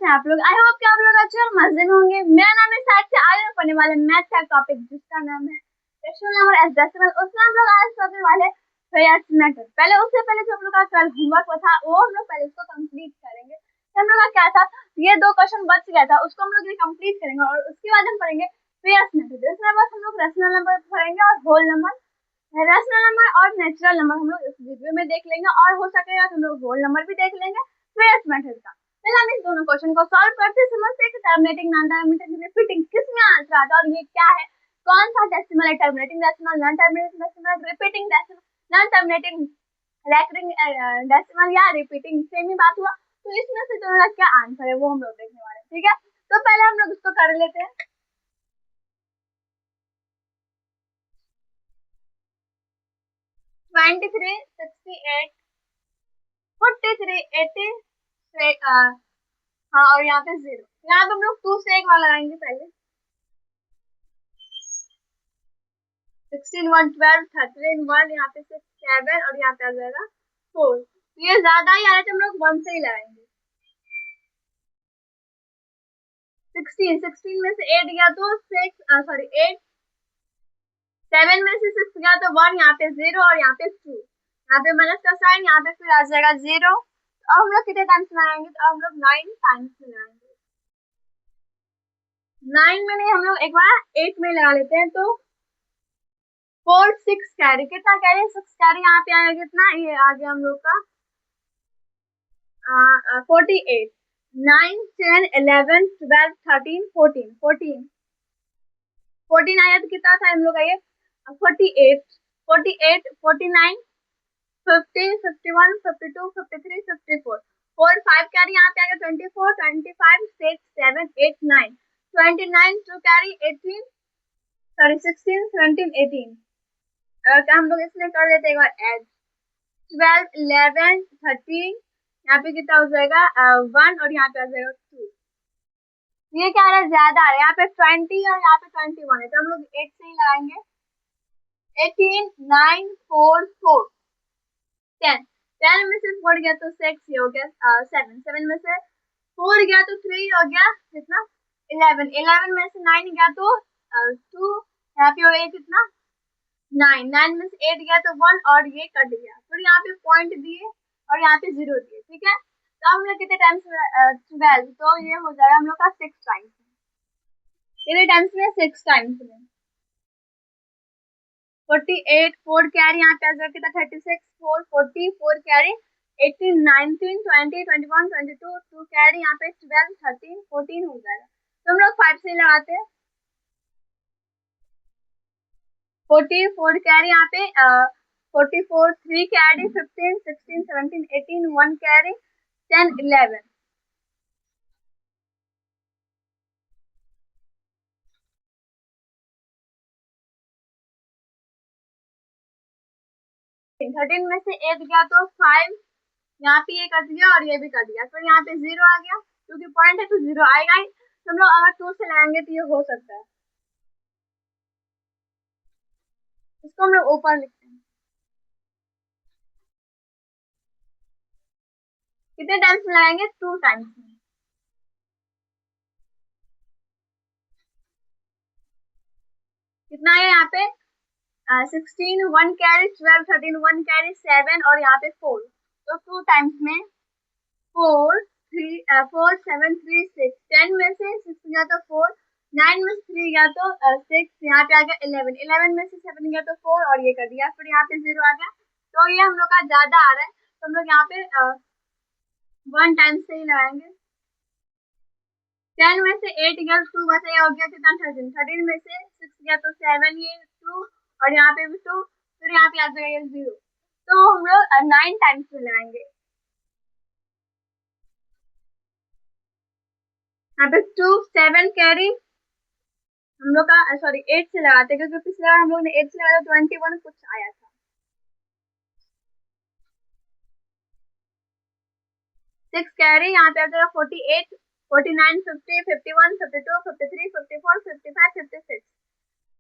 कैसे हैं आप लोग? आई होप कि आप लोग अच्छे और मजे में होंगे। मेरा नाम है साइड से आज हम पढ़ने वाले मैथ का टॉपिक जिसका नाम है सेक्शन नंबर एस डेसिमल। उसमें हम लोग आज पढ़ने वाले फेयर्स मेथड। पहले उससे पहले जो हम लोग का कल होमवर्क था वो हम लोग पहले उसको कंप्लीट करेंगे। तो हम लोग का क्या था, ये 2 क्वेश्चन बच गया था, उसको हम लोग ये कंप्लीट करेंगे और उसके बाद हम पढ़ेंगे फेयर्स मेथड। इसमें बस हम लोग रेशनल नंबर पढ़ेंगे और होल नंबर, रेशनल नंबर और नेचुरल नंबर हम लोग इस वीडियो में देख लेंगे और हो सकेगा तो हम लोग होल नंबर भी देख लेंगे फेयर्स मेथड का। पहले हम इस दोनों क्वेश्चन को सॉल्व करते समझते हैं कि टर्मिनेटिंग, नॉन टर्मिनेटिंग, रिपीटिंग किसमें आंसर आता है और ये क्या है, कौन सा डेसिमल है, terminating decimal, non terminating decimal, repeating decimal, non terminating, recurring decimal या रिपीटिंग, सेम ही बात हुआ। तो इसमें से दोनों का क्या आंसर है वो हम लोग देखने वाले हैं, ठीक है। तो पहले हम लोग इसको कर लेते हैं। 23, 68, 43, 80, हाँ और यहाँ पे 0। यहाँ पे हम लोग 2 से एक बार लगाएंगे पहले। 16, 1, 12, 13, 1, यहाँ पे 6, 7 और यहाँ पे आ जाएगा 4। ये ज्यादा ही आ रहा है तो हम लोग 1 से ही लगाएंगे। 16 में से 8 गया तो 8, 7 में से 6 गया तो 1, यहाँ पे 0 और यहाँ पे 2, यहाँ पे माइनस का साइन, यहाँ पे फिर आ जाएगा 0। अब हम लोग कितने टाइम्स लगाएंगे, तो हम लोग 9 टाइम्स लगाएंगे। 9 में नहीं, हम लोग एक बार 8 में लगा लेते हैं। तो 4, 6 कैरी, कितना कैरी, 6 कैरी, यहाँ पे आएगा कितना, ये आ गया हम लोग का 48, 9, 10, 11, 12, 13, 14, 14 आया तो कितना था हम लोग का ये 48, 48, 49, 50, 51, 52, 53, 54, 4, 5 कैरी, यहाँ पे आएगा 24, 25, 6, 7, 8, 9, 29, 2 कैरी 18, सॉरी 16, 17, 18। क्या हम लोग इसमें कर देते हैं एक बार ऐड, 12, 11, 13, यहाँ पे कितना हो जाएगा 1 और यहाँ पे आ जाएगा 2। ये क्या आ रहा है, ज्यादा आ रहा है, यहाँ पे 20 और यहाँ पे 21 है तो हम लोग 8 से ही लगाएंगे। 18, 9, 4, 4, 10, 10 में से 4 गया तो 6, ये हो गया 7, 7 में से 4 गया तो 3 हो गया कितना 11, 11 में से 9 गया तो 2, यहाँ पे हो गया कितना 9, 9 में से 8 गया तो 1 और ये कट गया, फिर यहाँ पे पॉइंट दिए और यहाँ पे 0 दिए, ठीक है। तो हम लोग कितने टाइम्स 12, तो ये हो जाएगा हम लोग का 6 टाइम्स, कितने टाइम्स में 6 टाइम्स में 48, 4 कैरी, यहाँ पे आ जाएगा कितना 36, 4, 40, 4 कैरी 18, 19, 20, 21, 22, 2 कैरी, यहाँ पे 12, 13, 14 हो जाएगा। तो हम लोग 5 से लगाते हैं। 40, 4 कैरी, यहाँ पे 44, 3 कैरी 15, 16, 17, 18, 1 कैरी 10, 11। थर्टीन में से 8 गया तो 5, यहाँ पे ये कट गया और ये भी कट गया, फिर यहाँ पे 0 आ गया, क्योंकि पॉइंट है तो 0 आएगा ही। तो हम लोग अगर 2 से लगाएंगे तो ये हो सकता है, इसको हम लोग ऊपर लिखते हैं। कितने टाइम्स में लगाएंगे, 2 टाइम्स में। कितना है यहाँ पे 16, 1 कैरी 12, 13, 1 कैरी 7 और यहाँ पे 4, तो 2 टाइम्स में 4, 3, 4, 7, 3, 6, 10 में से 6 गया तो 4, 9 में से 3 गया तो 6, यहाँ पे आ गया 11, 11 में से 7 गया तो 4 और ये कर दिया, फिर यहाँ पे 0 आ गया, तो ये हम लोग का ज्यादा आ रहा है तो हम लोग यहाँ पे 1 टाइम से ही लगाएंगे। 10 में से 8 गया तो 2 बचा, ये हो गया कितना 13, 13 में से 6 गया तो 7, ये 2 और यहाँ पे भी 2, फिर यहाँ पे आ जाएगा ये 0, तो हम लोग 9 टाइम्स में लगाएंगे। यहाँ पे 2, 7 कैरी हम लोग का सॉरी 8 से लगाते हैं, क्योंकि पिछले बार हम लोग ने 8 से लगाया 21 कुछ आया था। 6 कैरी, यहाँ पे आ जाएगा 48, 49, 50, 51, 52, 53, 54, 55, 56,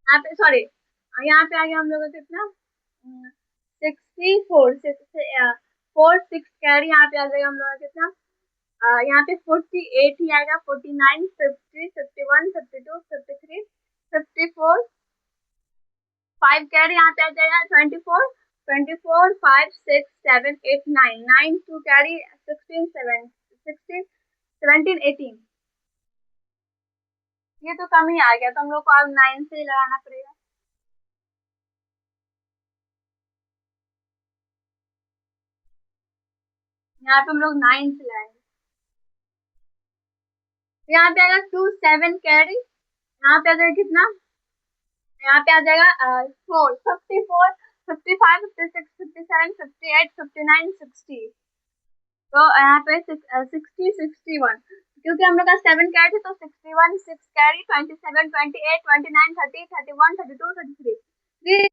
यहाँ पे सॉरी यहाँ पे आ गया हम लोग का कितना 64, 4, 6 कैरी, यहाँ पे आ जाएगा हम लोग का कितना यहाँ पे 48 ही आएगा, 49, 50, 51, 52, 53, 54, 5 कैरी यहाँ पे आ जाएगा, 24, 24, 5, 6, 7, 8, 9, 9, 2 कैरी, 16, 7, 16, 17, 18। ये तो कम ही आ गया, तो हम लोग को अब 9 से ही लगाना पड़ेगा। यहाँ पे हम लोग 9 से लगाएंगे। यहाँ पे आएगा 2, 7 कैरी, यहाँ पे आ जाएगा कितना, यहाँ पे आ जाएगा 4, 54, 55, 56, 57, 58, 59, 60। तो यहाँ पे 60, 61, क्योंकि हम लोग का 7 कैरी थे तो 61, 6 कैरी, 27, 28, 29, 30, 31, 32, 33, 3।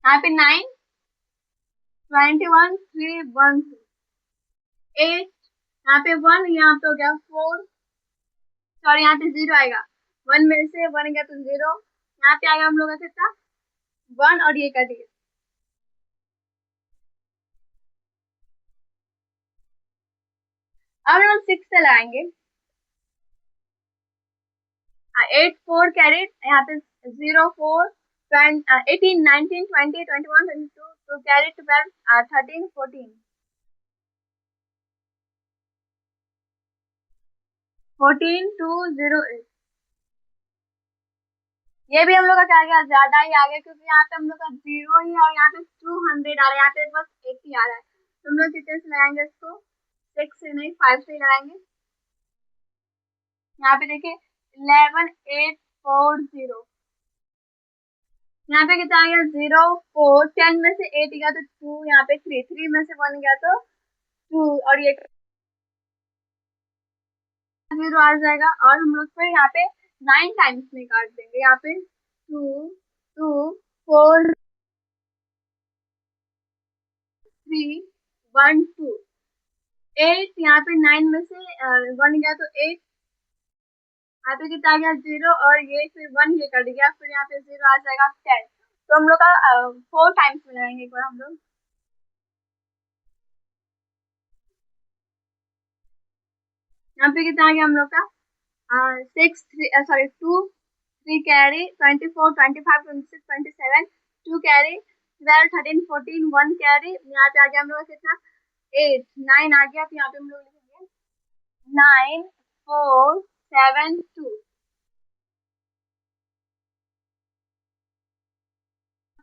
यहाँ पे 9, 21, 3, 1, 8, यहाँ पे 1, यहाँ पे हो गया 4, सॉरी यहाँ पे 0 आएगा, 1 में से 1 गया तो 0, यहाँ पे आएगा हम लोग का कितना, 1 और ये कट गया। अब हम लोग 6 से लगाएंगे। 8, 4 कैरेट, यहाँ पे 0, 4, 18, 19, 20, 21, 22, 2 कैरेट, 12, 13, 14, 14, 2, 0, 8। ये भी हम लोग का क्या गया, ज्यादा ही आ गया, क्योंकि यहाँ पे हम लोग का 0 ही है और यहाँ पे 200 आ रहा है, यहाँ पे बस 80 आ रहा है। तो हम लोग कितने से लगाएंगे इसको, 6 से नहीं 5 से ही लगाएंगे। यहाँ पे देखिए 11, 8, 4, 0, यहाँ पे कितना आ गया, 0, 4, 10 में से 8 गया तो 2, यहाँ पे 3, 3 में से 1 गया तो 2, और ये 0 आ जाएगा, और हम लोग फिर यहाँ पे 9 टाइम्स में काट देंगे। यहाँ पे 2, 2, 4, 3, 1, 2, 8, यहाँ पे 9 में से 1 गया तो 8, यहाँ पे कितना आ गया 0, और ये फिर 1 ये कट गया, फिर यहाँ पे 0 आ जाएगा 10। तो हम लोग का 4 टाइम्स में लगाएंगे एक बार हम लोग। यहाँ पे कितना आ गया हम लोग का, 6, 3, सॉरी 2, 3 कैरी, 24, 25, 26, 27, 2 कैरी, 12, 13, 14, 1 कैरी, यहाँ पे आ गया हम लोग का कितना, 8, 9 आ गया, तो यहाँ पे हम लोग लिखेंगे 9, 4, 7, 2,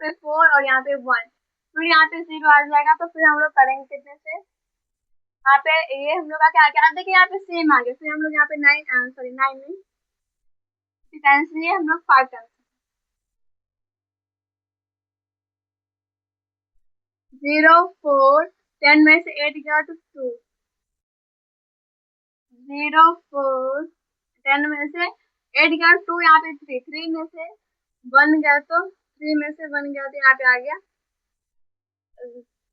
4 और यहाँ पे 1, फिर यहाँ पे 0 आ जाएगा, तो फिर हम लोग करेंगे कितने से, यहाँ पे ये हम लोग का क्या आ गया, अब देखिए यहाँ पे सेम आ गया, फिर हम लोग यहाँ पे 9, सॉरी 9 नहीं, टाइम्स लिए हम लोग 5 टाइम्स, 0, 4, 10 में से 8 गया तो 2, 0, 4, 10 में से 8 गया 2, यहाँ पे 3, 3 में से 1 गया तो 3 में से 1 गया तो यहाँ पे आ गया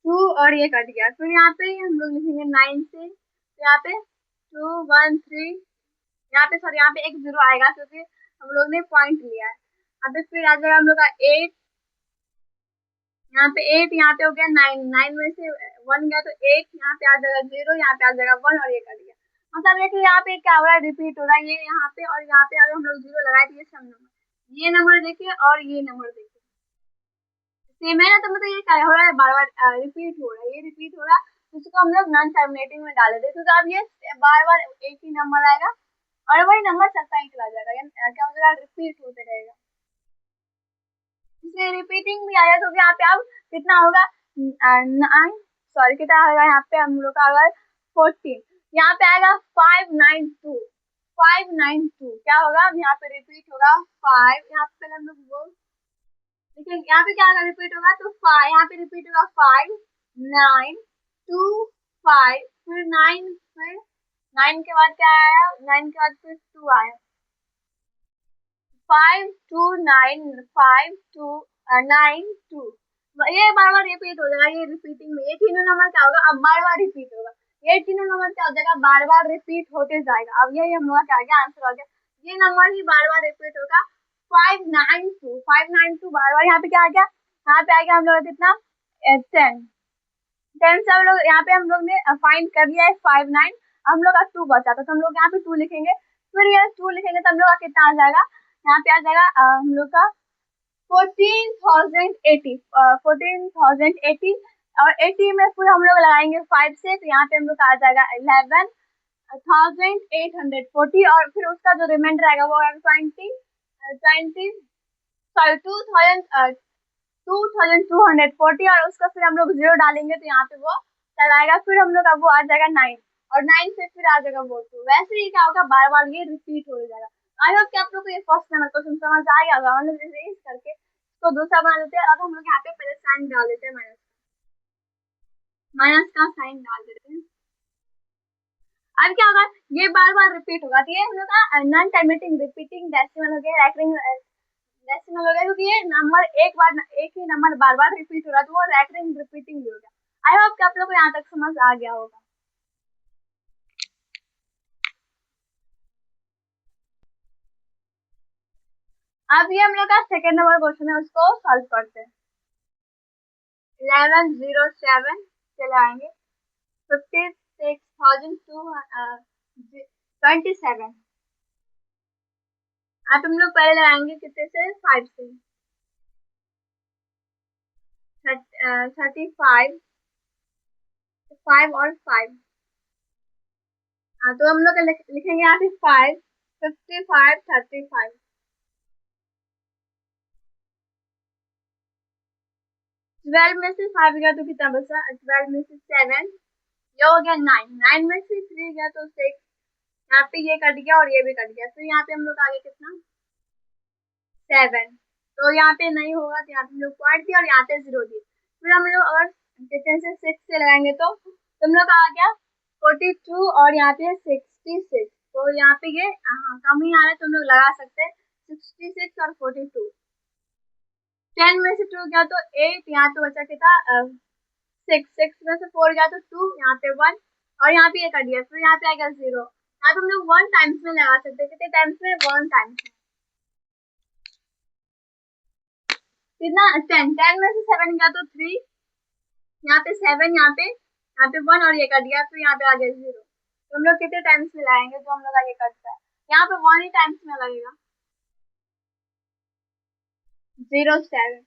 2, और ये कट गया, फिर यहाँ पे हम लोग लिखेंगे 9 से, तो यहाँ पे 2, 1, 3, यहाँ पे सॉरी यहाँ पे एक 0 आएगा क्योंकि हम लोग ने पॉइंट लिया है। अब फिर आ जाएगा हम लोग का 8, यहाँ पे 8, यहाँ पे हो गया 9, 9 में से 1 गया तो 8, यहाँ पे आ जाएगा 0, यहाँ पे आ जाएगा 1, और ये कर दिया, मतलब देखिए यहाँ पे क्या हो रहा है, रिपीट हो रहा है, ये यहाँ पे और यहाँ पे अगर हम लोग 0 लगाए तो ये सब नंबर, ये नंबर देखिए और ये नंबर देखिए सेम है ना, तो मतलब ये क्या हो रहा है, बार बार रिपीट हो रहा है, ये रिपीट हो रहा है, तो इसको हम लोग नॉन टर्मिनेटिंग में डाल देते, तो अब ये बार बार एक ही नंबर आएगा और वही नंबर चलता ही चला जाएगा, क्या हो जाएगा, रिपीट होते रहेगा, इसलिए रिपीटिंग भी आया, तो यहाँ पे अब कितना होगा, 9, सॉरी कितना होगा यहाँ पे हम लोग का, अगर 14, यहाँ पे आएगा 592, 592 क्या होगा, यहाँ पे रिपीट होगा 5, यहाँ पे पहले हम लोग वो लेकिन यहाँ पे क्या रिपीट होगा, तो 5 यहाँ पे रिपीट होगा 5, 9, 2, 5, फिर 9, फिर 9 के बाद क्या आया, 9 के बाद फिर 2 आया, 5, 2, 9, 5, 2, 9, 2, ये बार बार रिपीट हो जाएगा, ये रिपीटिंग में, ये तीनों नंबर क्या होगा, अब बार बार रिपीट होगा, ये तीनों नंबर क्या हो जाएगा, बार बार रिपीट होते जाएगा, अब यही हम लोग क्या आ गया, आंसर हो गया, ये नंबर ही बार बार रिपीट होगा, 592, 592 बार बार, यहाँ पे क्या आ गया, यहाँ पे आ गया हम लोग कितना 10, 10 से हम लोग ने फाइंड कर लिया है 59। हम लोग का 2 बचा था, तो हम लोग यहाँ पे 2 लिखेंगे। फिर ये 2 लिखेंगे तो हम लोग का कितना आ जाएगा, यहाँ पे आ जाएगा हम लोग का 14,080। 14,080 और 80 में फिर हम लोग लगाएंगे 5 से, तो यहाँ पे हम लोग का आ जाएगा 11,840। और फिर उसका जो रिमाइंडर आएगा वो आएगा 20 सॉरी 2,240। और उसका फिर हम लोग 0 डालेंगे तो यहाँ पे वो चलाएगा। फिर हम लोग का वो आ जाएगा 9, और 9 से फिर आ जाएगा वो 2। वैसे ही क्या होगा, बार बार ये रिपीट हो जाएगा। आई होप कि आप लोग को ये फर्स्ट नंबर क्वेश्चन समझ आ गया होगा। हम लोग इसे इस करके इसको दूसरा बना लेते हैं। अब हम लोग यहाँ पे पहले साइन डाल देते हैं, माइनस का साइन डाल देते हैं। अब क्या होगा, ये बार बार रिपीट होगा, तो ये हम लोग का नॉन टर्मिनेटिंग रिपीटिंग डेसिमल हो गया, रैकरिंग डेसिमल हो गया, क्योंकि ये नंबर एक ही नंबर बार बार रिपीट हो रहा है, तो वो रैकरिंग रिपीटिंग भी हो गया। आई होप कि आप लोग को यहाँ तक समझ आ गया होगा। अब ये हम लोग का सेकेंड नंबर क्वेश्चन है, उसको सॉल्व करते हैं। 1107 चले आएंगे 56,227। अब हम लोग पहले लगाएंगे कितने से, 5 से। 35, 5 और 5। हाँ, तो हम लोग लिखेंगे यहाँ पे 5, 55, 35। 12 में से 5 गया तो कितना बचा, 12 में से 7, ये हो गया 9। 9 में से 3 गया तो 6। यहाँ पे ये कट गया और ये भी कट गया, फिर यहाँ पे हम लोग आगे कितना, 7। तो यहाँ पे नहीं होगा, तो यहाँ पे हम लोग पॉइंट दिया और यहाँ पे 0 दिए। फिर हम लोग अगर कितने से 6 से लगाएंगे तो हम लोग का आ गया 42 और यहाँ पे 66। तो यहाँ पे ये कम ही आ रहा है, तो हम लोग लगा सकते हैं 66 और 42। 10 में से 2 गया तो 8, यहाँ पे बचा कितना 6। 6 में से 4 गया तो 2, यहाँ पे 1 और यहाँ पे ये कट गया, फिर यहाँ पे आ गया 0। यहाँ पे हम लोग 1 टाइम्स में लगा सकते हैं, कितने टाइम्स में, 1 टाइम्स में। कितना, 10। 10 में से 7 गया तो 3, यहाँ पे 7, यहाँ पे 1 और ये कट गया, फिर यहाँ पे आ गया 0। तो हम लोग कितने टाइम्स में लाएंगे, तो हम लोग आगे कटता है, यहाँ पे 1 ही टाइम्स में लगेगा, 0 7।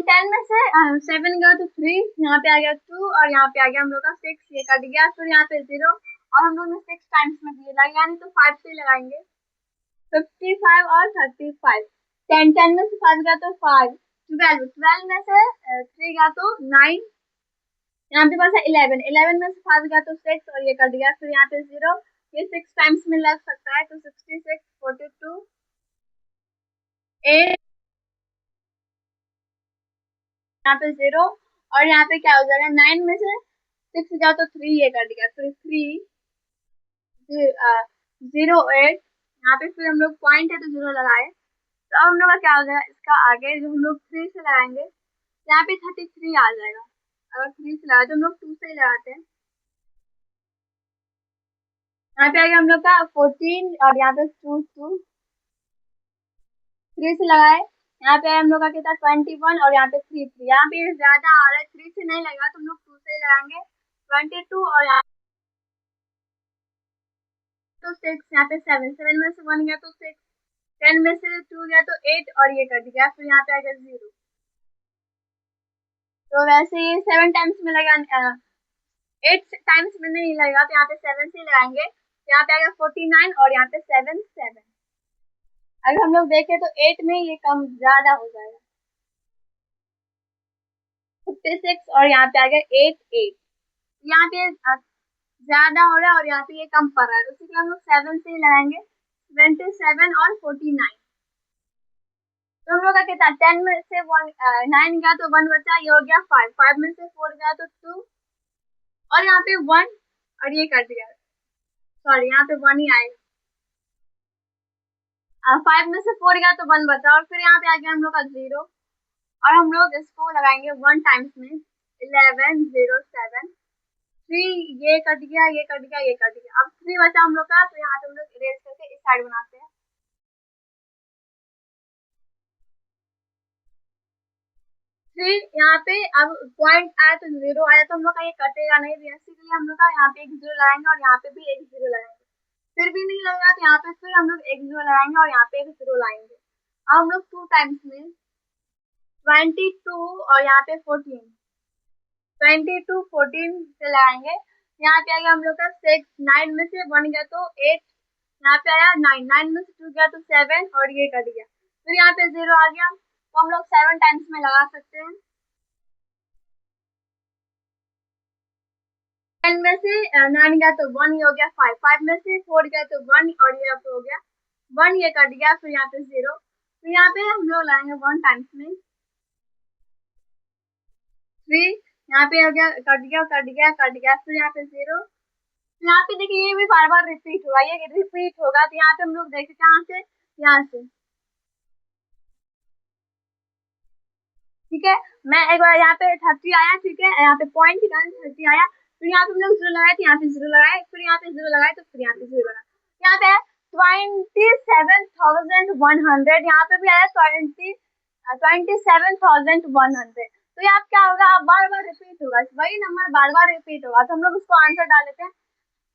10 में से 7 गया तो 3, यहाँ पे आ गया 2 और यहाँ पे आ गया हम लोग का 6, ये कट गया, फिर यहाँ पे 0 और हम लोग ने 6 टाइम्स में दिए लगे, यानी तो 5 से लगाएंगे, 55 और 35। 10 में से 5 गया तो 5, 12 में से 3 गया तो 9, यहाँ पे पास है 11। 11 में से 5 गया तो 6 और ये कट गया, फिर यहाँ पे 0, ये 6 टाइम्स में लग सकता है, तो 66, 42, 8, यहाँ पे 0 और यहाँ पे क्या हो जाएगा, 9 में से 6 गया तो 3, ये कट गया, फिर 3, 0, 8। यहाँ पे फिर हम लोग पॉइंट है तो 0 लगाए, तो अब हम लोग का क्या हो जाएगा, इसका आगे जो हम लोग 3 से लगाएंगे, यहाँ पे 33 आ जाएगा। अगर 3 से लगाए तो हम लोग 2 से ही लगाते हैं, यहाँ पे आगे हम लोग का 14 और यहाँ पे 2 2, 3 से लगाए, यहाँ पे हम लोग का कितना 21 और यहाँ पे 3 3। यहाँ पे ज्यादा आ रहा है, 3 से नहीं लगा तो हम लोग 2 से ही लगाएंगे, 22 और यहाँ तो 6, यहाँ पे 7। 7 में से 1 गया तो 6, 10 में से 2 गया तो 8 और ये कट गया, फिर यहाँ पे आ गया 0। तो वैसे ही 7 टाइम्स में लगा, 8 टाइम्स में नहीं लगेगा, तो यहाँ पे 7 से लगाएंगे, यहाँ पे आ गया 49 और यहाँ पे 7 7। अगर हम लोग देखें तो 8 में ये कम ज्यादा हो जाएगा, 56 और यहाँ पे आ गया 8 8। यहाँ पे ज्यादा हो रहा है और यहाँ पे ये कम पड़ रहा है, उसी के हम लोग 7 से ही लगाएंगे, 27 और 49। तो हम लोग का कितना, 10 में से 9 गया तो 1 बचा, ये हो गया 5। 5 में से 4 गया तो 2 और यहाँ पे 1 और ये कट गया, सॉरी यहाँ पे 1 ही आएगा। 5 में से 4 गया तो 1 बचा और फिर यहाँ पे आ गया हम लोग का 0 और हम लोग इसको लगाएंगे 1 टाइम्स में, 11 0 7। 3, ये कट गया, ये कट गया, ये कट गया, अब 3 बचा हम लोग का, तो यहाँ पे हम लोग इरेज करके इस साइड बनाते हैं। 3 यहाँ पे अब पॉइंट आया तो 0 आया तो हम लोग का ये कटेगा नहीं, बेसिकली हम लोग का यहाँ पे एक 0 लगाएंगे और यहाँ पे भी एक 0 लगाएंगे। फिर भी नहीं लगेगा तो यहाँ पे फिर हम लोग एक 0 लगाएंगे और यहाँ पे एक 0 लाएंगे। अब हम लोग 2 टाइम्स में 22 और यहाँ पे 14, 22 14 से लगाएंगे। यहाँ पे आएगा हम लोग का 6, 9 में से 1 गया तो 8, यहाँ पे आया 9, 9 में से 2 गया तो 7 और ये कट गया, फिर यहाँ पे 0 आ गया तो हम लोग 7 टाइम्स में लगा सकते हैं। 10 में से 9 गया तो 1 ये हो गया 5, 5 में से 4 गया तो 1 और ये अब हो गया 1, ये कट गया, फिर यहाँ पे 0, फिर यहाँ पे हम लोग लाएंगे 1 टाइम्स में 3, यहाँ पे हो गया कट गया कट गया कट गया, फिर यहाँ पे 0, यहाँ पे देखिए ये भी बार बार रिपीट होगा, ये रिपीट होगा तो यहाँ पे हम लोग देखें कहाँ से, यहाँ से, ठीक है। मैं एक बार यहाँ पे 30 आया, ठीक है, यहाँ पे पॉइंट के कारण 30 आया, फिर यहाँ पे हम लोग 0 लगाए तो यहाँ पे 0 लगाए, फिर यहाँ पे 0 लगाए तो फिर यहाँ पे 0 लगाए, यहाँ पे 27,100, यहाँ पे भी आया 27,100, तो यहाँ क्या होगा, अब बार बार रिपीट होगा, वही नंबर बार बार रिपीट होगा, तो हम लोग उसको आंसर डाल देते हैं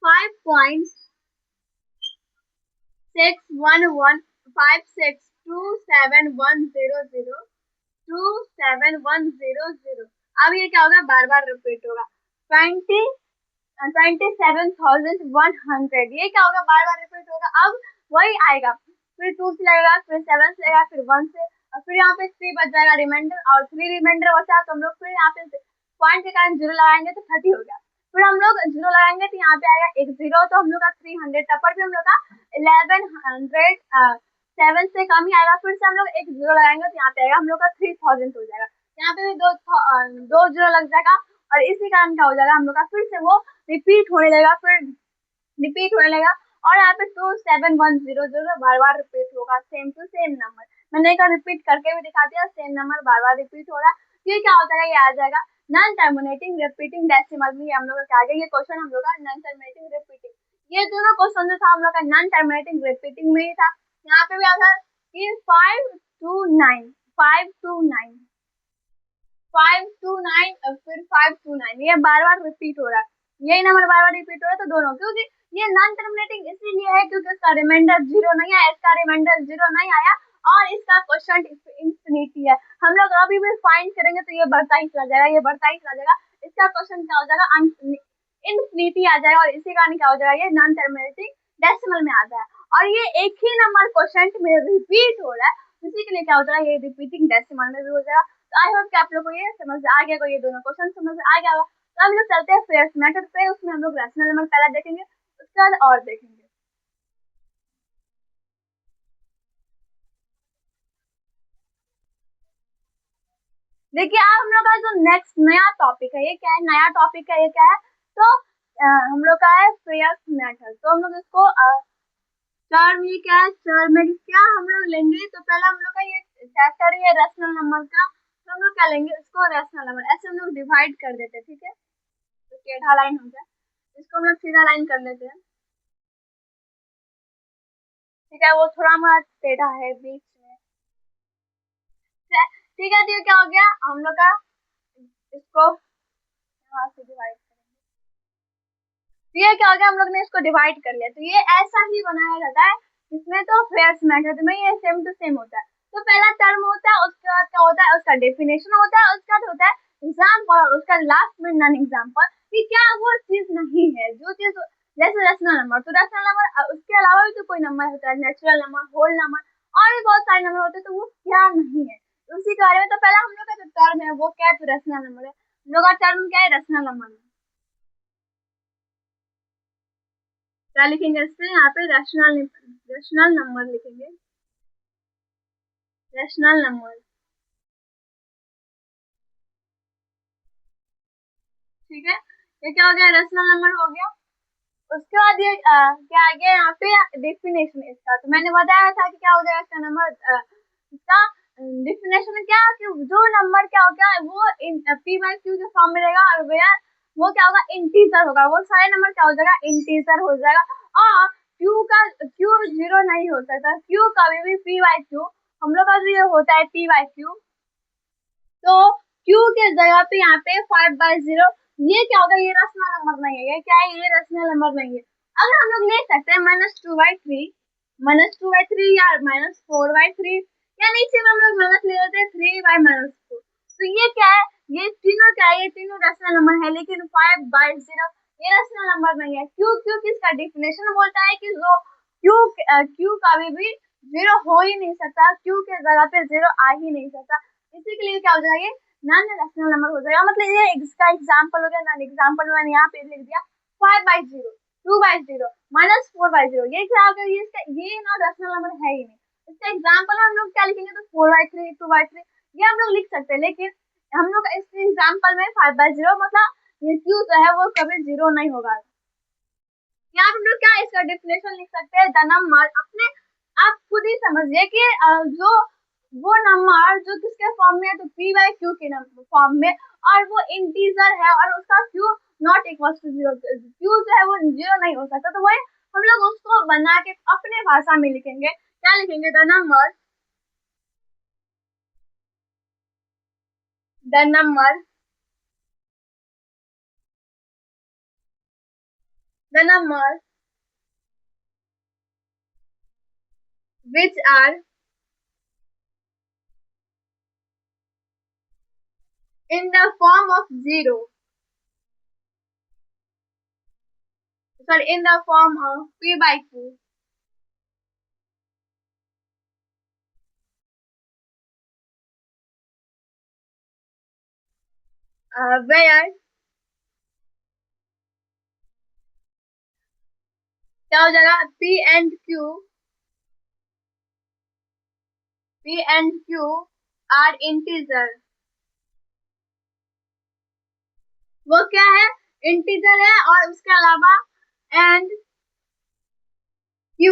5.611562710027100। अब ये क्या होगा, बार बार रिपीट होगा 27,100, ये क्या होगा, बार बार रिपीट होगा। अब वही आएगा, फिर 2 से लगेगा, फिर 7 से लगेगा, फिर 1 से, और फिर यहाँ पे 3 बच जाएगा रिमाइंडर, और 3 रिमाइंडर बचा तो हम लोग फिर यहाँ पे पॉइंट के कारण 0 लगाएंगे तो 30 हो गया, फिर हम लोग 0 लगाएंगे तो यहाँ पे आएगा एक 0, तो हम लोग का 300 टपर भी हम लोग का 1107 से कम ही आएगा, फिर से हम लोग एक 0 लगाएंगे तो यहाँ पे आएगा हम लोग का 3000 हो जाएगा, यहाँ पे भी दो 0 लग जाएगा, और इसी कारण क्या हो जाएगा, हम लोग का फिर से वो रिपीट होने लगेगा, फिर रिपीट होने लगेगा, और यहाँ पे 27100 बार बार रिपीट होगा, सेम टू सेम नंबर, मैंने एक रिपीट करके भी दिखा दिया, सेम नंबर बार बार रिपीट हो रहा है, ये क्या हो जाएगा, ये आ जाएगा नॉन टर्मिनेटिंग रिपीटिंग डेसिमल में, हम लोग का आ गया ये क्वेश्चन, हम लोग का नॉन टर्मिनेटिंग रिपीटिंग, ये दोनों क्वेश्चन जो था हम लोग का नॉन टर्मिनेटिंग रिपीटिंग में ही था, यहाँ पे भी आता है कि 529 529 529 और फिर 529, ये बार बार रिपीट हो रहा है, यही नंबर बार बार रिपीट हो रहा है, तो दोनों, क्योंकि ये नॉन टर्मिनेटिंग इसीलिए है क्योंकि इसका रिमाइंडर 0 नहीं आया, इसका रिमाइंडर 0 नहीं आया, और इसका क्वेश्चन इंफिनिटी है, हम लोग अभी भी फाइंड करेंगे तो ये बढ़ता ही चला जाएगा, ये बढ़ता ही चला जाएगा, इसका क्वेश्चन क्या हो जाएगा, इंफिनिटी आ जाएगा, और इसी कारण क्या हो जाएगा, ये नॉन टर्मिनेटिंग डेसिमल में आ जाएगा, और ये एक ही नंबर क्वेश्चन में रिपीट हो रहा है, उसी के लिए क्या हो जाएगा, ये रिपीटिंग डेसिमल में भी हो जाएगा। तो आई होप कि आप लोग को ये समझ आ गया, ये दोनों क्वेश्चन समझ आ गया होगा, तो हम लोग चलते हैं फेयर्स मेथड पे, उसमें हम लोग रैशनल नंबर पहला देखेंगे, उसके बाद और देखेंगे। देखिए अब हम लोग का जो नेक्स्ट नया टॉपिक है, ये क्या है, नया टॉपिक है, ये क्या है, तो हम लोग का है फेयर्स मेथड, तो हम लोग इसको टर्म, ये क्या है, टर्म में क्या हम लोग लेंगे, तो पहला हम लोग का ये चैप्टर है रैशनल नंबर का, तो हम लोग क्या लेंगे, इसको रैशनल नंबर ऐसे हम लोग डिवाइड कर देते हैं, ठीक है, तो टेढ़ा लाइन हो जाए, इसको हम लोग सीधा लाइन कर लेते हैं, ठीक है, वो थोड़ा मोड़ा टेढ़ा है बीच में, ठीक है, तो ये क्या हो गया, हम लोग का इसको यहाँ से डिवाइड करेंगे, तो ये क्या हो गया, हम लोग ने इसको डिवाइड कर लिया, तो ये ऐसा ही बनाया जाता है, इसमें तो फेयर्स मेथड में ये सेम टू सेम होता है, तो पहला टर्म होता है, उसके बाद क्या होता है, उसका डेफिनेशन होता है, उसके बाद होता है एग्जाम्पल, और उसका लास्ट में नॉन एग्जाम्पल, कि क्या वो चीज नहीं है जो चीज, जैसे रैशनल नंबर, तो रैशनल नंबर उसके अलावा भी तो कोई नंबर होता है, नेचुरल नंबर, होल नंबर, और भी बहुत सारे नंबर होते हैं, तो वो क्या नहीं है, उसी के बारे में, तो पहला हम लोग का जो टर्म है वो क्या है, तो रैशनल नंबर है, हम लोग का टर्म क्या है, रैशनल नंबर है, क्या लिखेंगे इस पे, यहाँ पे रैशनल नंबर लिखेंगे, रैशनल नंबर, ठीक है, ये क्या हो गया, रैशनल नंबर हो गया, उसके बाद ये क्या आ गया, यहाँ पे डेफिनेशन इसका, तो मैंने बताया था कि क्या हो जाएगा इसका नंबर, इसका डेफिनेशन क्या, कि जो नंबर क्या हो गया वो पी बाई क्यू के फॉर्म में रहेगा, और वो क्या होगा, इंटीजर होगा, वो सारे नंबर क्या हो जाएगा, इंटीजर हो जाएगा, और क्यू 0 नहीं हो सकता, क्यू कभी भी पी बाई क्यू, हम लोग का जो ये होता है पी बाई क्यू, तो Q के जगह पे यहाँ पे 5/0, ये क्या होगा, ये रैशनल नंबर नहीं है। ये क्या है, ये रैशनल नंबर नहीं है। अगर हम लोग ले सकते हैं -2/3, -2/3 या -4/3, या नीचे में हम लोग माइनस ले लेते हैं 3/-4। तो ये क्या है, ये तीनों क्या है, ये तीनों रैशनल नंबर है, लेकिन 5/0 ये रैशनल नंबर नहीं है। क्यों? क्योंकि इसका डेफिनेशन बोलता है कि जो क्यू कभी भी जीरो हो ही नहीं सकता, क्यू के जगह पे जीरो आ ही नहीं सकता। इसी के लिए क्या हो जाएगा, नॉन रैशनल नंबर हो जाएगा। मतलब ये इसका एग्जांपल हो गया। नॉन एग्जांपल मैंने यहाँ पे लिख दिया 5/0, 2/0, -4/0। ये क्या होगा, ये नॉन रैशनल नंबर है ही नहीं। इसका एग्जांपल हम लोग क्या लिखेंगे, तो 4/3, 2/3 ये हम लोग लिख सकते हैं। लेकिन हम लोग इस एग्जांपल में 5/0 मतलब ये क्यू जो है वो कभी जीरो नहीं होगा। यहाँ हम लोग क्या इसका डेफिनेशन लिख सकते हैं, द नंबर, अपने आप खुद ही समझिए कि जो वो नंबर जो किसके फॉर्म में है, तो p/q के फॉर्म में, और वो इंटीजर है और उसका q not equal to zero, q जो है वो जीरो नहीं हो सकता। तो वही हम लोग उसको बना के अपने भाषा में लिखेंगे। क्या लिखेंगे, the number the number the number which are in the form of zero, sorry, in the form of p/q, where क्या हो जाएगा, P and Q are integer। वो क्या है, इंटीजर है, और उसके अलावा and Q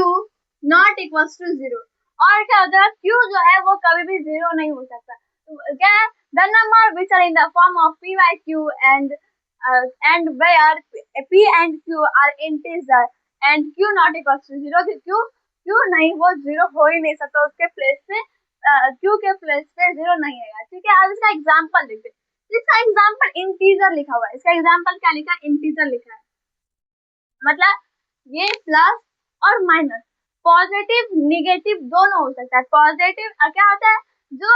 not equal to zero. और क्या होता है, Q जो है वो कभी भी जीरो नहीं हो सकता। तो क्या है, the number which are in the form of p/q and where p and q are integer and q not equal to zero. Q नहीं, वो जीरो हो ही नहीं सकता, उसके प्लेस पे Q के प्लेस पे जीरो नहीं आएगा। ठीक है, अब इसका एग्जाम्पल देखते हैं। इसका एग्जाम्पल इंटीजर लिखा हुआ है। इसका एग्जाम्पल क्या लिखा है, इंटीजर लिखा है। मतलब ये प्लस और माइनस, पॉजिटिव निगेटिव दोनों हो सकता है। पॉजिटिव क्या होता है, जो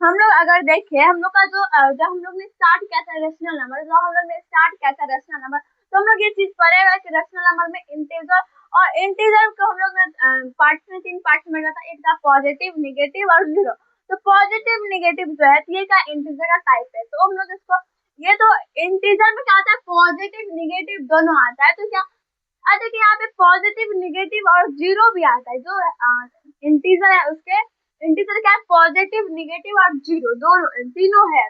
हम लोग अगर देखें, हम लोग का जो जब हम लोग ने स्टार्ट किया था रेशनल नंबर, जो हम लोग ने स्टार्ट किया था रेशनल नंबर, तो हम लोग ये चीज पढ़ेगा कि रेशनल नंबर में इंटीजर, और इंटीजर को हम लोग ने पार्ट में 3 पार्ट में था। एक था पॉजिटिव, निगेटिव और जीरो। तो पॉजिटिव निगेटिव जो है ये का इंटीजर का टाइप है। तो हम लोग इसको, ये तो इंटीजर में क्या होता है, पॉजिटिव निगेटिव दोनों आता है। तो क्या, देखिए यहाँ पे पॉजिटिव निगेटिव और जीरो भी आता है। जो इंटीजर है उसके इंटीजर क्या है, पॉजिटिव निगेटिव और जीरो दोनों तीनों है।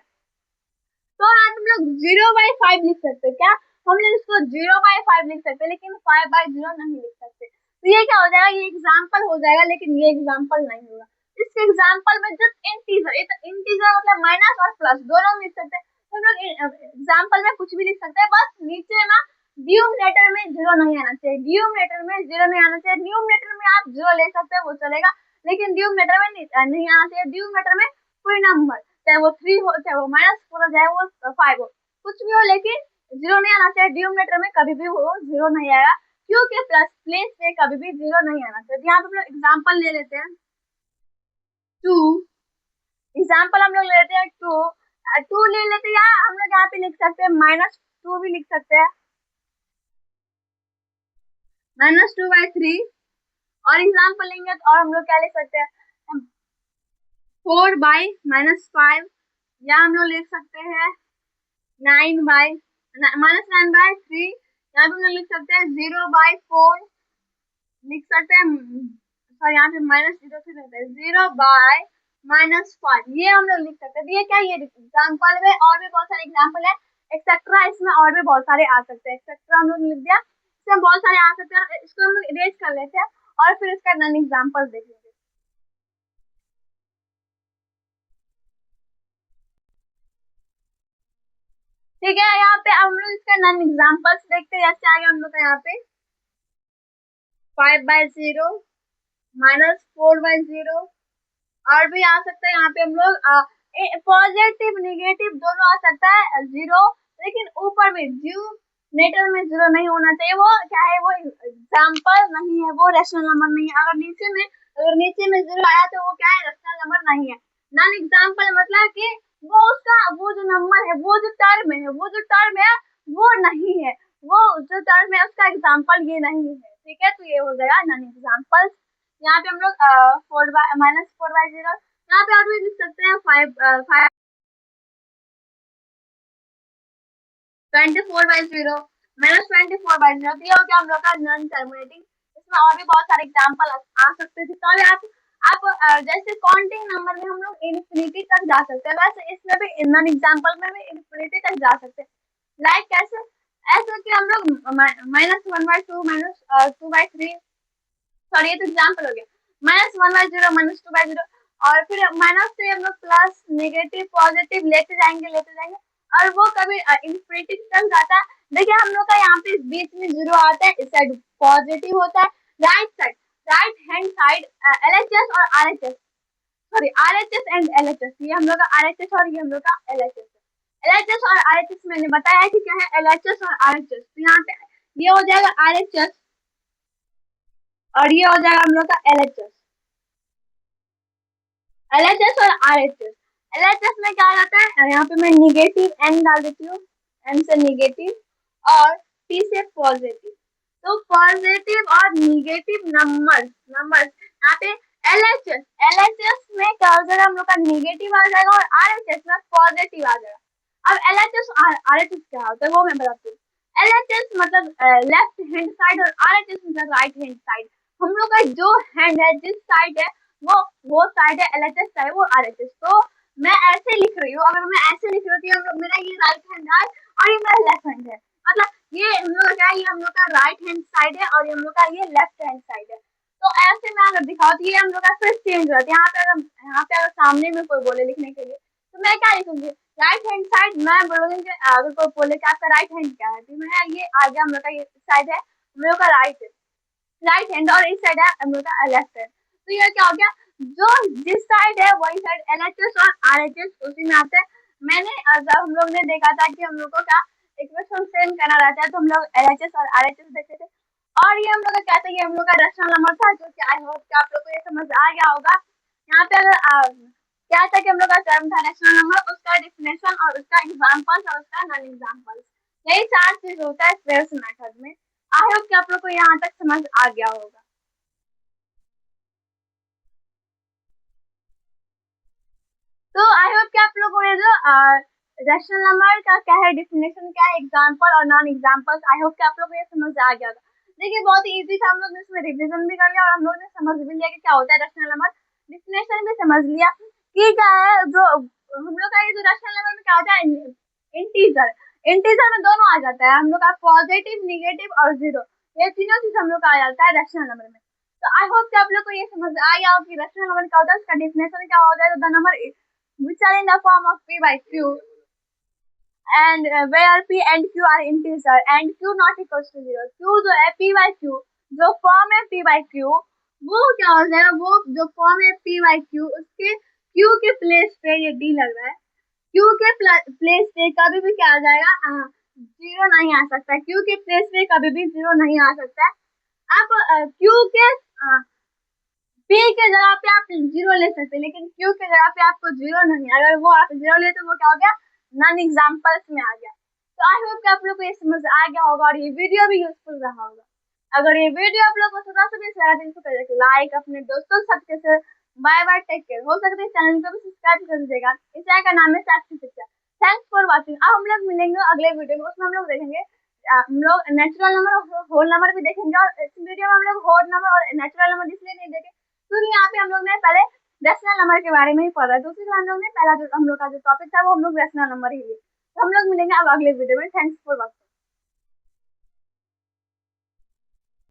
तो आज हम लोग 0/5 लिख सकते हैं। क्या हम लोग इसको 0/5 लिख सकते हैं, लेकिन 5/0 नहीं लिख सकते। तो ये क्या हो जाएगा, ये एग्जाम्पल हो जाएगा, लेकिन ये एग्जाम्पल नहीं होगा। इस एग्जाम्पल में जस्ट इंटीजर, इंटीजर मतलब माइनस और प्लस दोनों लिख सकते हैं। तो हम लोग एग्जाम्पल में कुछ भी लिख सकते हैं, बस नीचे ना डिनोमिनेटर में जीरो नहीं आना चाहिए। डिनोमिनेटर में जीरो नहीं आना चाहिए। न्यूमरेटर में आप जीरो ले सकते हैं, वो चलेगा, लेकिन डिनोमिनेटर में नहीं आना चाहिए। डिनोमिनेटर में कोई नंबर, चाहे वो 3 हो, चाहे वो -4 हो, चाहे वो 5 हो, कुछ भी हो, लेकिन जीरो नहीं आना चाहिए। डिनोमिनेटर में कभी भी वो जीरो नहीं आएगा, क्योंकि प्लस प्लेस से कभी भी जीरो नहीं आना चाहिए। यहाँ पे हम लोग एग्जाम्पल ले लेते हैं 2। एग्जाम्पल हम लोग ले लेते हैं 2, 2 ले लेते हैं, या हम लोग यहाँ पे लिख सकते हैं -2 भी लिख सकते हैं, -2/3। और एग्जाम्पल लेंगे तो और हम लोग क्या लिख सकते हैं, 4/-5, या हम लोग लिख सकते हैं 9/-3। यहाँ पे हम लोग लिख सकते हैं 0/4, लिख सकते हैं, सॉरी यहाँ पे -0 से रहता है 0/-5, ये हम लोग लिख सकते हैं। तो ये क्या, ये एग्जाम्पल में और भी बहुत सारे एग्जाम्पल है, एक्सेट्रा। इसमें और भी बहुत सारे आ सकते हैं, एक्सेट्रा हम लोग लिख दिया। इसमें बहुत सारे आ सकते हैं, इसको हम लोग इरेज कर लेते हैं और फिर इसका नन एग्जाम्पल देखेंगे। ठीक है, यहाँ पे हम लोग इसका नन एग्जाम्पल्स देखते हैं। जैसे आगे हम लोग का यहाँ पे 5/0, -4/0, और भी आ सकता है। यहाँ पे हम लोग पॉजिटिव निगेटिव दोनों आ सकता है, जीरो, लेकिन ऊपर में न्यूमरेटर में जीरो नहीं होना चाहिए। वो क्या है, वो एग्जाम्पल नहीं है, वो रैशनल नंबर नहीं है। अगर नीचे में जीरो आया तो वो क्या है, रैशनल नंबर नहीं है। नॉन एग्जाम्पल मतलब कि वो जो नंबर है, वो जो टर्म है वो नहीं है, वो जो टर्म है उसका एग्जाम्पल ये नहीं है। ठीक है, तो ये हो जाएगा नॉन एग्जाम्पल। यहाँ पे हम लोग -4/0, यहाँ पे आप भी लिख सकते हैं 24/0 -24/0। तो ये हो गया हम लोग का नॉन टर्मिनेटिंग। इसमें और भी बहुत सारे एग्जाम्पल आ सकते थे। तो आप जैसे काउंटिंग नंबर में हम लोग इन्फिनिटी तक जा सकते हैं, वैसे इसमें भी नॉन एग्जाम्पल में भी इन्फिनिटी तक जा सकते हैं। लाइक कैसे, ऐसे कि हम लोग -1/2 -2/3, सॉरी ये तो एग्जाम्पल हो गया, -1/0 -2/0, और फिर माइनस से हम लोग प्लस नेगेटिव पॉजिटिव लेते जाएंगे, और वो कभी इन्फिनिटी तक जाता है। देखिए हम लोग का यहाँ पे बीच में जीरो आता है, इस साइड पॉजिटिव होता है, राइट हैंड साइड LHS और RHS, sorry RHS and LHS, ये हम लोग का RHS और ये हम लोग का LHS है। LHS और RHS मैंने बताया कि क्या है LHS और RHS। तो यहाँ पे ये हो जाएगा RHS और ये हो जाएगा हम लोग का LHS और RHS। LHS में क्या रहता है, यहाँ पे मैं निगेटिव n डाल देती हूँ, n से निगेटिव और p से पॉजिटिव। तो पॉजिटिव और निगेटिव नंबर यहाँ पे LHS में क्या हो जाएगा, हम लोग का निगेटिव आ जाएगा और RHS में पॉजिटिव आ जाएगा। अब LHS और RHS क्या होता है वो मैं बताती हूँ। LHS मतलब लेफ्ट हैंड साइड और RHS मतलब राइट हैंड साइड। हम लोग का जो हैंड है, जिस साइड है वो साइड है LHS का है, वो RHS। तो मैं ऐसे लिख रही हूँ, अगर मैं ऐसे लिख रही हूँ तो मेरा ये राइट हैंड है और ये मेरा लेफ्ट हैंड है, मतलब ये हम लोग का, ये हम लोग का राइट हैंड साइड है और ये हम लोग का ये लेफ्ट हैंड साइड है। तो ऐसे में अगर दिखाओ तो ये हम लोग का फिर चेंज होता है। यहाँ पे अगर सामने में कोई बोले लिखने के लिए तो मैं क्या लिखूंगी, राइट हैंड साइड। मैं बोलूंगी कि अगर कोई बोले कि आपका राइट हैंड क्या है, तो मैं ये आ गया हम लोग का ये साइड है हम लोग का राइट हैंड और इस साइड है हम लोग का लेफ्ट हैंड। तो ये क्या हो गया, जो जिस साइड है वही साइड LHS और RHS उसी में आते हैं। मैंने जब हम लोग ने देखा था कि हम लोग को क्या इक्वेशन सेम करना रहता है, तो हम लोग LHS और RHS देखते थे। और ये हम लोग का क्या था, ये हम लोग का रैशनल नंबर था, जो कि आई होप कि आप लोग को ये समझ आ गया होगा। यहाँ पे अगर क्या था कि हम लोग का टर्म था रैशनल नंबर, उसका डिफिनेशन और उसका एग्जांपल्स और उसका नॉन एग्जांपल्स, यही 4 चीज होता है स्क्वेयर्स मेथड में। आई होप कि आप लोग को यहाँ तक समझ आ गया होगा। तो आई होप कि आप लोगों ने जो रैशनल नंबर का क्या है, डिफिनेशन क्या है, एग्जांपल और नॉन एग्जांपल्स, आई होप कि आप लोगों को ये समझ आ गया होगा। देखिए बहुत ही इजी था, हम लोग ने इसमें रिवीजन भी कर लिया और हम लोग ने समझ भी लिया कि क्या होता है रैशनल नंबर, डिफिनेशन भी समझ लिया कि क्या है। जो हम लोग का ये जो रैशनल नंबर में क्या होता है, इंटीजर इंटीजर में दोनों आ जाता है, हम लोग का पॉजिटिव निगेटिव और जीरो, ये तीनों चीज हम लोग का आ जाता है रैशनल नंबर में। तो आई होप कि आप लोग को ये समझ आ गया हो कि रैशनल नंबर क्या होता है, उसका डिफिनेशन क्या होता है। The number which are in the form of p by q, and where p and q are integer and q not equals to 0। q जो है p by q, जो फॉर्म है p by q, वो क्या हो जाएगा, वो जो फॉर्म है p by q, उसके q के प्लेस पे, ये d लग रहा है, q के प्लेस पे कभी भी क्या आ जाएगा, जीरो नहीं आ सकता। q के प्लेस पे कभी भी जीरो नहीं आ सकता। अब q के p के जगह पे आप जीरो ले सकते हैं, लेकिन q के जगह पे आपको जीरो नहीं, अगर वो आप जीरो ले तो वो क्या हो गया, नॉन एग्जाम्पल्स में आ गया। तो आई होप कि आप लोग को ये समझ आ गया होगा और ये वीडियो भी यूजफुल रहा होगा। अगर ये वीडियो आप लोग को थोड़ा सा भी अच्छा लगा तो करिए लाइक, अपने दोस्तों सबके से बाय बाय, टेक केयर। हो सकता है चैनल को भी सब्सक्राइब कर दीजिएगा। इस चैनल का नाम है साक्षी पिक्चर। Thanks for watching. अब हम लोग मिलेंगे अगले वीडियो में, उसमें हम लोग देखेंगे, हम लोग नेचुरल नंबर और होल नंबर भी देखेंगे। और इस वीडियो में हम लोग होल नंबर और नेचुरल नंबर इसलिए नहीं देखेंगे क्योंकि यहाँ पे हम लोग ने पहले रैशनल नंबर के बारे में ही पढ़ा है। दूसरी हम लोग ने पहला जो हम लोग का जो टॉपिक था वो हम लोग रैशनल नंबर ही लिए। तो हम लोग मिलेंगे अब अगले वीडियो में। Thanks for watching.